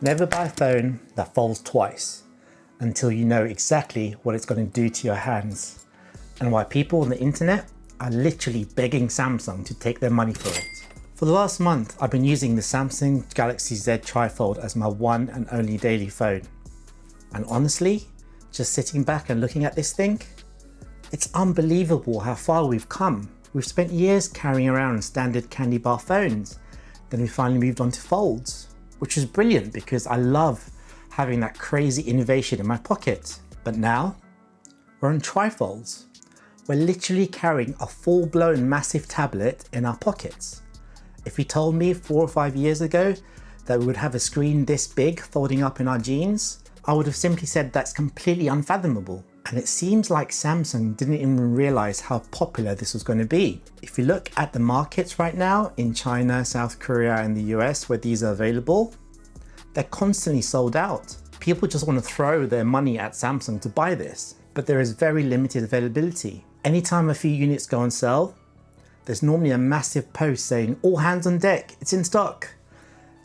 Never buy a phone that folds twice until you know exactly what it's going to do to your hands, and why people on the internet are literally begging Samsung to take their money for it. For the last month, I've been using the Samsung Galaxy Z Trifold as my one and only daily phone. And honestly, just sitting back and looking at this thing, it's unbelievable how far we've come. We've spent years carrying around standard candy bar phones. Then we finally moved on to folds, which is brilliant because I love having that crazy innovation in my pocket. But now we're on trifolds. We're literally carrying a full-blown massive tablet in our pockets. If you told me 4 or 5 years ago that we would have a screen this big folding up in our jeans, I would have simply said that's completely unfathomable. And it seems like Samsung didn't even realize how popular this was going to be. If you look at the markets right now in China, South Korea and the US where these are available, they're constantly sold out. People just want to throw their money at Samsung to buy this, but there is very limited availability. Anytime a few units go on sale, there's normally a massive post saying, all hands on deck, it's in stock.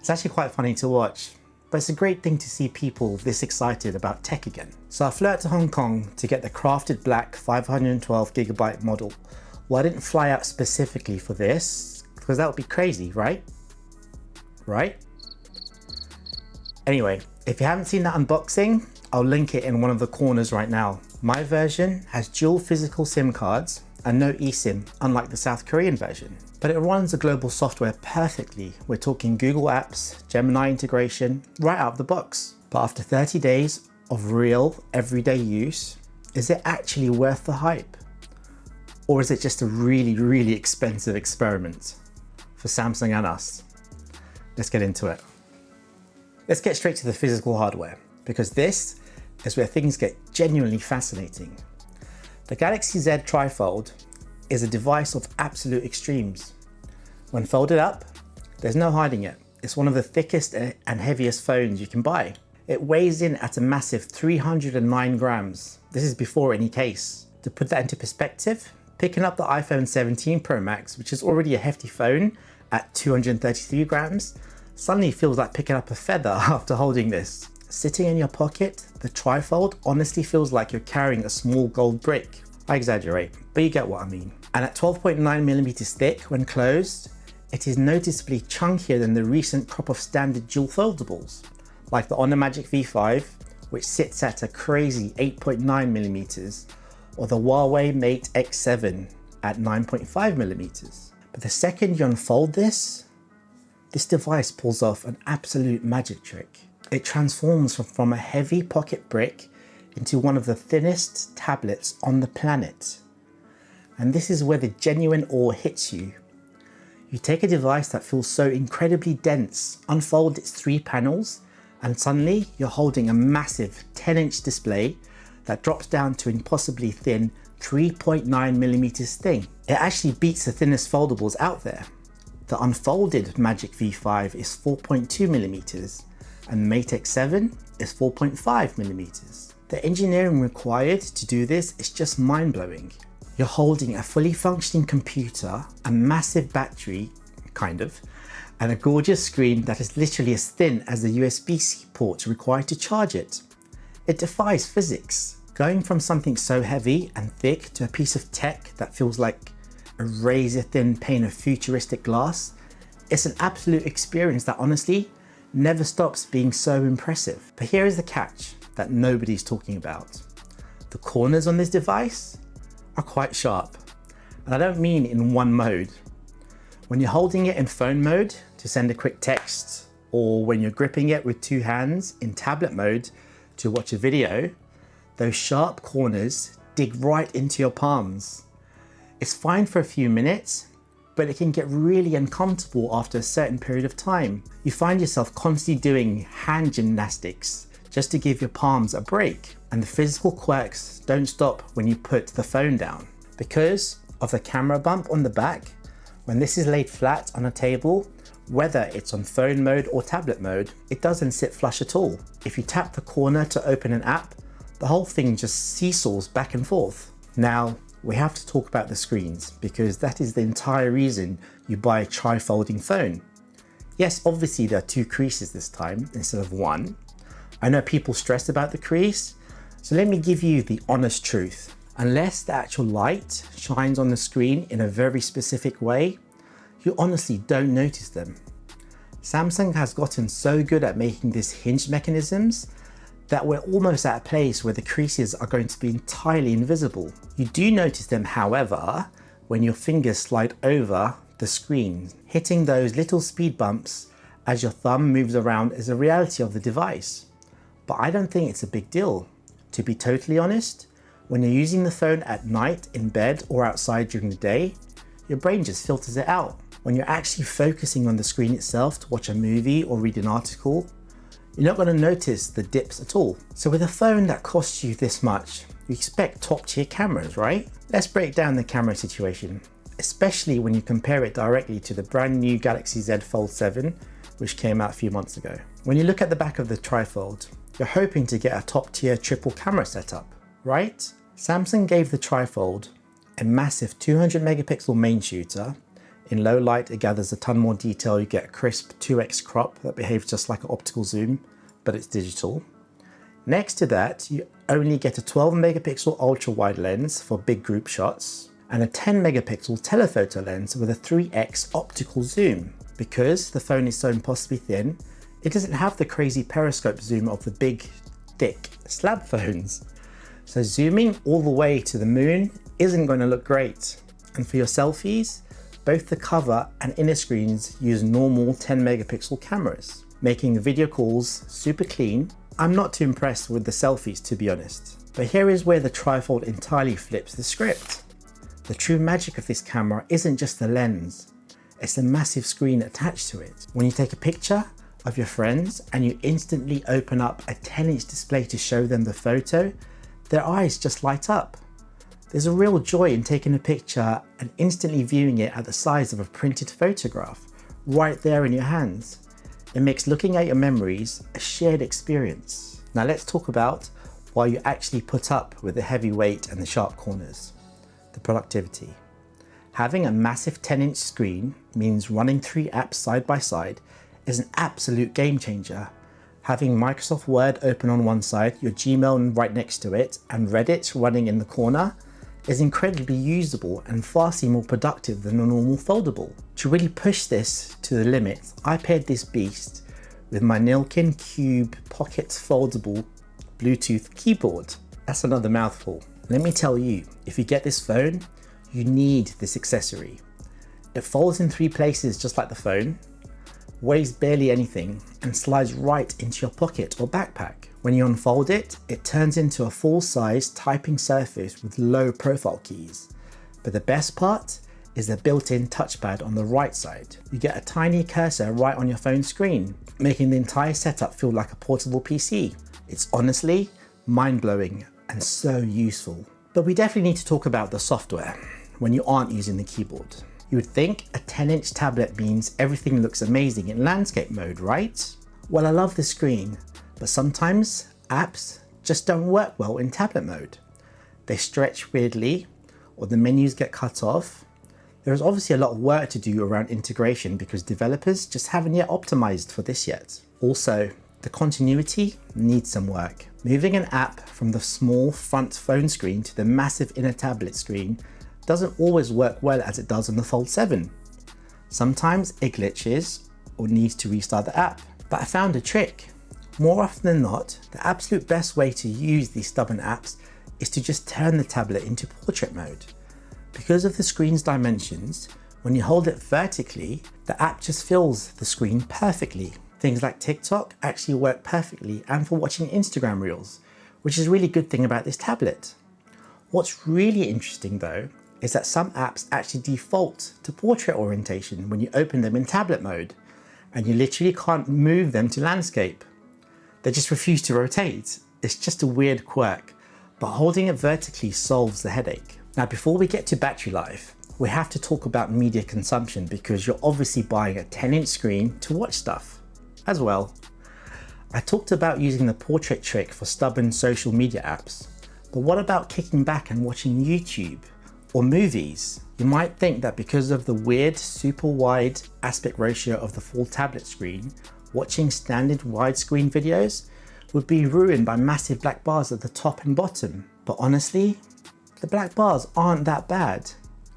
It's actually quite funny to watch, but it's a great thing to see people this excited about tech again. So I flew out to Hong Kong to get the crafted black 512GB model. Well, I didn't fly out specifically for this, because that would be crazy, right? Right? Anyway, if you haven't seen that unboxing, I'll link it in one of the corners right now. My version has dual physical SIM cards and no eSIM, unlike the South Korean version. But it runs the global software perfectly. We're talking Google Apps, Gemini integration, right out of the box. But after 30 days of real, everyday use, is it actually worth the hype? Or is it just a really, really expensive experiment for Samsung and us? Let's get into it. Let's get straight to the physical hardware, because this is where things get genuinely fascinating. The Galaxy Z Trifold is a device of absolute extremes. When folded up, there's no hiding it. It's one of the thickest and heaviest phones you can buy. It weighs in at a massive 309 grams. This is before any case. To put that into perspective, picking up the iPhone 17 Pro Max, which is already a hefty phone at 233 grams, suddenly feels like picking up a feather after holding this. Sitting in your pocket, the Trifold honestly feels like you're carrying a small gold brick. I exaggerate, but you get what I mean. And at 12.9mm thick when closed, it is noticeably chunkier than the recent crop of standard dual foldables, like the Honor Magic V5, which sits at a crazy 8.9mm, or the Huawei Mate X7 at 9.5mm. But the second you unfold this device pulls off an absolute magic trick. It transforms from a heavy pocket brick into one of the thinnest tablets on the planet. And this is where the genuine awe hits you. You take a device that feels so incredibly dense, unfold its 3 panels, and suddenly you're holding a massive 10-inch display that drops down to impossibly thin 3.9mm thin. It actually beats the thinnest foldables out there. The unfolded Magic V5 is 4.2mm, and Mate X7 is 4.5mm. The engineering required to do this is just mind-blowing. You're holding a fully functioning computer, a massive battery, kind of, and a gorgeous screen that is literally as thin as the USB-C port required to charge it. It defies physics. Going from something so heavy and thick to a piece of tech that feels like a razor-thin pane of futuristic glass, it's an absolute experience that honestly never stops being so impressive. But here is the catch that nobody's talking about. The corners on this device are quite sharp. And I don't mean in one mode. When you're holding it in phone mode to send a quick text, or when you're gripping it with 2 hands in tablet mode to watch a video, those sharp corners dig right into your palms. It's fine for a few minutes, but it can get really uncomfortable after a certain period of time. You find yourself constantly doing hand gymnastics just to give your palms a break. And the physical quirks don't stop when you put the phone down. Because of the camera bump on the back, when this is laid flat on a table, whether it's on phone mode or tablet mode, it doesn't sit flush at all. If you tap the corner to open an app, the whole thing just seesaws back and forth. Now, we have to talk about the screens, because that is the entire reason you buy a tri-folding phone. Yes, obviously there are 2 creases this time instead of 1. I know people stress about the crease, so let me give you the honest truth. Unless the actual light shines on the screen in a very specific way, you honestly don't notice them. Samsung has gotten so good at making these hinged mechanisms that we're almost at a place where the creases are going to be entirely invisible. You do notice them, however, when your fingers slide over the screen. Hitting those little speed bumps as your thumb moves around is a reality of the device. But I don't think it's a big deal. To be totally honest, when you're using the phone at night, in bed or outside during the day, your brain just filters it out. When you're actually focusing on the screen itself to watch a movie or read an article, you're not going to notice the dips at all. So with a phone that costs you this much, you expect top tier cameras, right? Let's break down the camera situation, especially when you compare it directly to the brand new Galaxy Z Fold 7, which came out a few months ago. When you look at the back of the Trifold, you're hoping to get a top tier triple camera setup, right? Samsung gave the Trifold a massive 200 megapixel main shooter. In low light, it gathers a ton more detail. You get a crisp 2x crop that behaves just like an optical zoom, but it's digital. Next to that, you only get a 12 megapixel ultra wide lens for big group shots and a 10 megapixel telephoto lens with a 3x optical zoom. Because the phone is so impossibly thin, it doesn't have the crazy periscope zoom of the big, thick slab phones. So zooming all the way to the moon isn't going to look great. And for your selfies, both the cover and inner screens use normal 10 megapixel cameras, making video calls super clean. I'm not too impressed with the selfies, to be honest. But here is where the Trifold entirely flips the script. The true magic of this camera isn't just the lens, it's the massive screen attached to it. When you take a picture of your friends and you instantly open up a 10-inch display to show them the photo, their eyes just light up. There's a real joy in taking a picture and instantly viewing it at the size of a printed photograph, right there in your hands. It makes looking at your memories a shared experience. Now let's talk about why you actually put up with the heavy weight and the sharp corners. The productivity. Having a massive 10-inch screen means running 3 apps side by side is an absolute game changer. Having Microsoft Word open on one side, your Gmail right next to it, and Reddit running in the corner is incredibly usable and vastly more productive than a normal foldable. To really push this to the limit, I paired this beast with my Nillkin Cube Pocket Foldable Bluetooth keyboard. That's another mouthful. Let me tell you, if you get this phone, you need this accessory. It folds in 3 places just like the phone, weighs barely anything, and slides right into your pocket or backpack. When you unfold it, it turns into a full-size typing surface with low profile keys. But the best part is the built-in touchpad on the right side. You get a tiny cursor right on your phone screen, making the entire setup feel like a portable PC. It's honestly mind-blowing and so useful. But we definitely need to talk about the software when you aren't using the keyboard. You would think a 10-inch tablet means everything looks amazing in landscape mode, right? Well, I love the screen, but sometimes apps just don't work well in tablet mode. They stretch weirdly, or the menus get cut off. There is obviously a lot of work to do around integration because developers just haven't yet optimized for this yet. Also, the continuity needs some work. Moving an app from the small front phone screen to the massive inner tablet screen doesn't always work well as it does on the Fold 7. Sometimes it glitches or needs to restart the app. But I found a trick. More often than not, the absolute best way to use these stubborn apps is to just turn the tablet into portrait mode. Because of the screen's dimensions, when you hold it vertically, the app just fills the screen perfectly. Things like TikTok actually work perfectly, and for watching Instagram Reels, which is a really good thing about this tablet. What's really interesting though, is that some apps actually default to portrait orientation when you open them in tablet mode, and you literally can't move them to landscape. They just refuse to rotate. It's just a weird quirk, but holding it vertically solves the headache. Now, before we get to battery life, we have to talk about media consumption because you're obviously buying a 10-inch screen to watch stuff as well. I talked about using the portrait trick for stubborn social media apps, but what about kicking back and watching YouTube or movies? You might think that because of the weird super wide aspect ratio of the full tablet screen, watching standard widescreen videos would be ruined by massive black bars at the top and bottom. But honestly, the black bars aren't that bad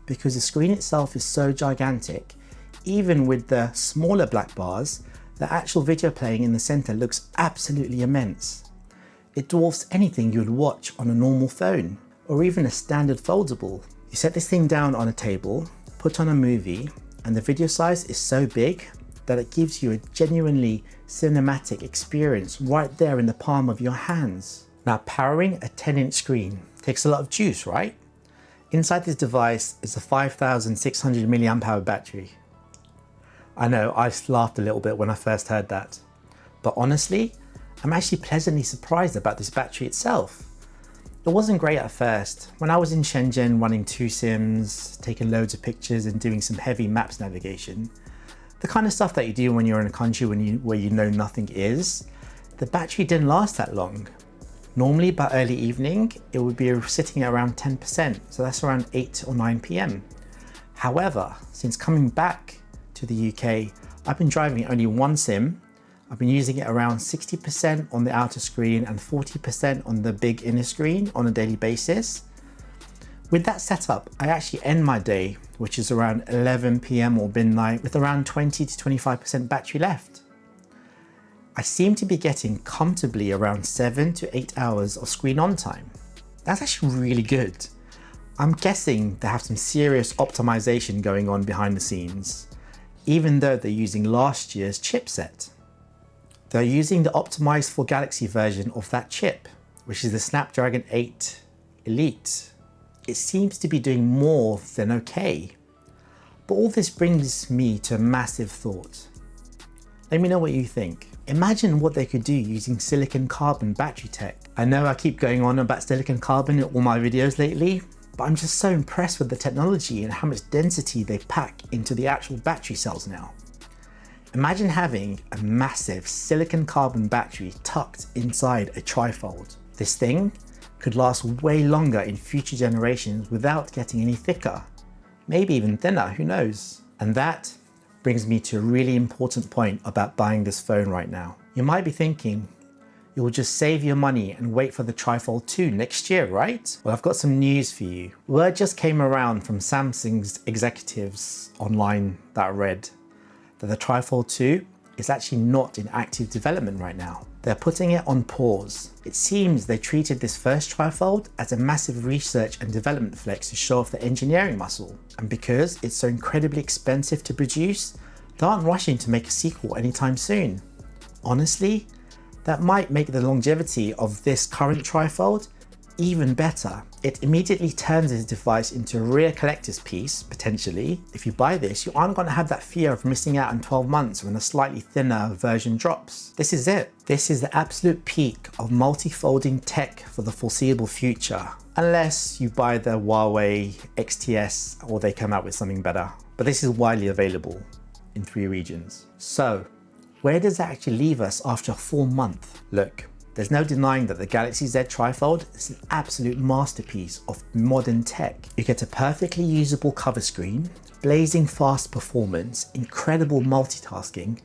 because the screen itself is so gigantic. Even with the smaller black bars, the actual video playing in the center looks absolutely immense. It dwarfs anything you would watch on a normal phone or even a standard foldable. You set this thing down on a table, put on a movie, and the video size is so big that it gives you a genuinely cinematic experience right there in the palm of your hands. Now, powering a 10-inch screen takes a lot of juice, right? Inside this device is a 5,600 mAh battery. I know, I laughed a little bit when I first heard that. But honestly, I'm actually pleasantly surprised about this battery itself. It wasn't great at first. When I was in Shenzhen running 2 SIMs, taking loads of pictures and doing some heavy maps navigation, the kind of stuff that you do when you're in a country where you know nothing is, the battery didn't last that long. Normally by early evening, it would be sitting at around 10%, so that's around 8 or 9 PM. However, since coming back to the UK, I've been driving only 1 SIM. I've been using it around 60% on the outer screen and 40% on the big inner screen on a daily basis. With that setup, I actually end my day, which is around 11 PM or midnight, with around 20 to 25% battery left. I seem to be getting comfortably around 7 to 8 hours of screen on time. That's actually really good. I'm guessing they have some serious optimization going on behind the scenes, even though they're using last year's chipset. They're using the optimized for Galaxy version of that chip, which is the Snapdragon 8 Elite. It seems to be doing more than okay. But all this brings me to a massive thought. Let me know what you think. Imagine what they could do using silicon carbon battery tech. I know I keep going on about silicon carbon in all my videos lately, but I'm just so impressed with the technology and how much density they pack into the actual battery cells now. Imagine having a massive silicon carbon battery tucked inside a trifold. This thing could last way longer in future generations without getting any thicker. Maybe even thinner, who knows? And that brings me to a really important point about buying this phone right now. You might be thinking, you'll just save your money and wait for the Trifold 2 next year, right? Well, I've got some news for you. Word just came around from Samsung's executives online that I read that the Trifold 2 is actually not in active development right now. They're putting it on pause. It seems they treated this first Trifold as a massive research and development flex to show off their engineering muscle. And because it's so incredibly expensive to produce, they aren't rushing to make a sequel anytime soon. Honestly, that might make the longevity of this current Trifold even better. It immediately turns this device into a rare collector's piece, potentially. If you buy this, you aren't going to have that fear of missing out in 12 months when a slightly thinner version drops. This is it. This is the absolute peak of multi-folding tech for the foreseeable future. Unless you buy the Huawei XTS or they come out with something better. But this is widely available in 3 regions. So, where does that actually leave us after a full month? Look, there's no denying that the Galaxy Z Trifold is an absolute masterpiece of modern tech. You get a perfectly usable cover screen, blazing fast performance, incredible multitasking,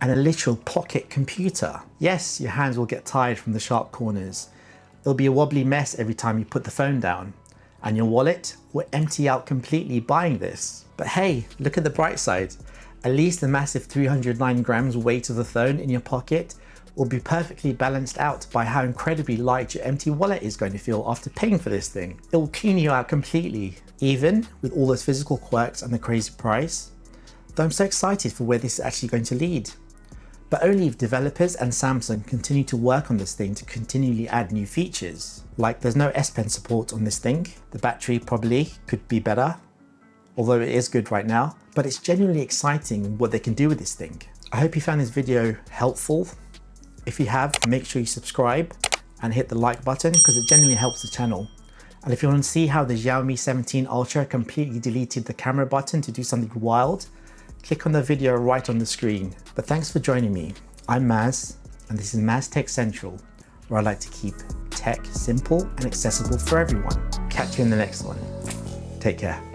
and a literal pocket computer. Yes, your hands will get tired from the sharp corners. It'll be a wobbly mess every time you put the phone down, and your wallet will empty out completely buying this. But hey, look at the bright side. At least the massive 309 grams weight of the phone in your pocket will be perfectly balanced out by how incredibly light your empty wallet is going to feel after paying for this thing. It will clean you out completely, even with all those physical quirks and the crazy price. Though I'm so excited for where this is actually going to lead. But only if developers and Samsung continue to work on this thing to continually add new features. Like there's no S Pen support on this thing. The battery probably could be better, although it is good right now. But it's genuinely exciting what they can do with this thing. I hope you found this video helpful. If you have, make sure you subscribe and hit the like button because it genuinely helps the channel. And if you want to see how the Xiaomi 17 Ultra completely deleted the camera button to do something wild, click on the video right on the screen. But thanks for joining me. I'm Maz, and this is MazTechCentral, where I like to keep tech simple and accessible for everyone. Catch you in the next one. Take care.